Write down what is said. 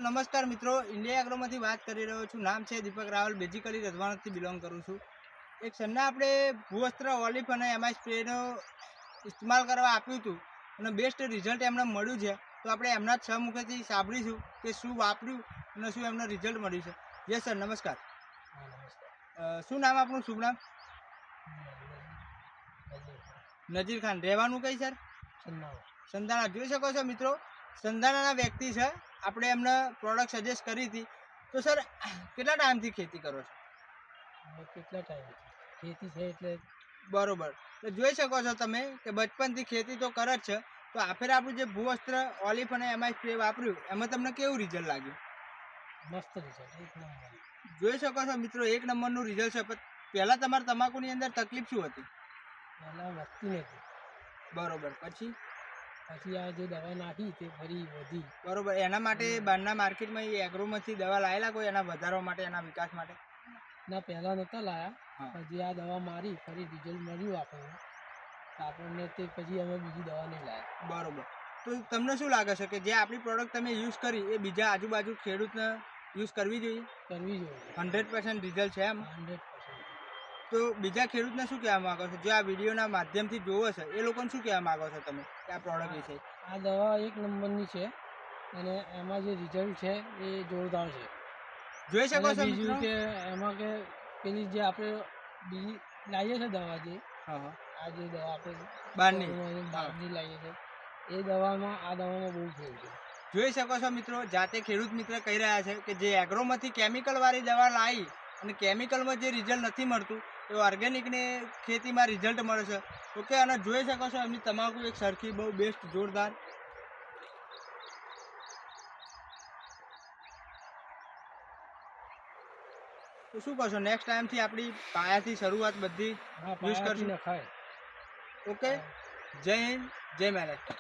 નમસ્કાર મિત્રો, ઇન્ડિયા એગ્રોમાંથી વાત કરી રહ્યો છું. નામ છે દીપક રાવલ, બેઝિકલી રજવાડથી બિલોંગ કરું છું. એક સરના આપણે ભૂવસ્ત્ર ઓલિફ અને એમઆઈ સ્પ્રેનો ઇસ્તેમાલ કરવા આપ્યું હતું અને બેસ્ટ રિઝલ્ટ એમને મળ્યું છે. તો આપણે એમના છ મુખેથી સાંભળીશું કે શું વાપર્યું અને શું એમને રિઝલ્ટ મળ્યું છે. યસ સર, નમસ્કાર. શું નામ આપણું, શુભ નામ? નજીર ખાન. રહેવાનું કઈ સર? સંધાણા. જોઈ શકો છો મિત્રો, સંધાણાના વ્યક્તિ છે. આપણે એમને પ્રોડક્ટ સજેસ્ટ કરી હતી. તો સર, કેટલા ટાઈમથી ખેતી કરો છો? કેટલા ટાઈમ ખેતી છે એટલે બરોબર. તો જોઈ શકો છો તમે કે બચપનથી ખેતી તો કરે જ છે. તો આખરે આપણું જે ભૂવસ્ત્ર ઓલિફ અને એમઆઈ સ્પ્રે વાપર્યું એમાં તમને કેવું રિઝલ્ટ લાગ્યું? મસ્ત રિઝલ્ટ, એક નંબર. જોઈ શકો છો મિત્રો, એક નંબરનું રિઝલ્ટ છે. પણ પહેલાં તમારે તમાકુની અંદર તકલીફ શું હતી? પહેલાં વધતી નથી. બરોબર. પછી આ જે દવા નાખી તે ફરી વધી. બરોબર. એના માટે બહારના માર્કેટમાં એગ્રોમાંથી દવા લાવેલા કોઈ એના વધારવા માટે, એના વિકાસ માટે? ના, પહેલાં નહોતા લાયા. પછી આ દવા મારી ફરી રિઝલ્ટ મળ્યું આપણને તે પછી અમે બીજી દવા નહીં લાયા. બરોબર. તો તમને શું લાગે છે કે જે આપણી પ્રોડક્ટ તમે યુઝ કરી એ બીજા આજુબાજુ ખેડૂતને યુઝ કરવી જોઈએ? કરવી જોઈએ. 100% રિઝલ્ટ છે એમ? 100%. તો બીજા ખેડૂતને શું કહેવા માંગો છો, જે આ વિડીયોના માધ્યમથી જોવો છે એ લોકોને શું કહેવા માંગો છો તમે કે આ પ્રોડક્ટ વિશે? આ દવા એક નંબરની છે અને એમાં જે રિઝલ્ટ છે એ જોરદાર છે. જોઈ શકો છો બીજું કે એમાં કે પેલી જે આપણે બીજી લાવીએ છીએ દવા, જે આ જે દવા આપણે બહારની લાવીએ છીએ એ દવામાં આ દવામાં બહુ ફેર છે. જોઈ શકો છો મિત્રો, જાતે ખેડૂત મિત્ર કહી રહ્યા છે કે જે એગ્રોમાંથી કેમિકલવાળી દવા લાવી અને કેમિકલમાં જે રિઝલ્ટ નથી મળતું એ ઓર્ગેનિકની ખેતીમાં રિઝલ્ટ મળે છે. ઓકે. અને જોઈ શકો છો એમની તમાકુ એક સરખી, બહુ બેસ્ટ, જોરદાર. તો શું કહો છો, નેક્સ્ટ ટાઈમથી આપણી પાયાથી શરૂઆત બધી યુઝ કરશું? નખાય. ઓકે. જય હિન્દ, જય મહારાષ્ટ્ર.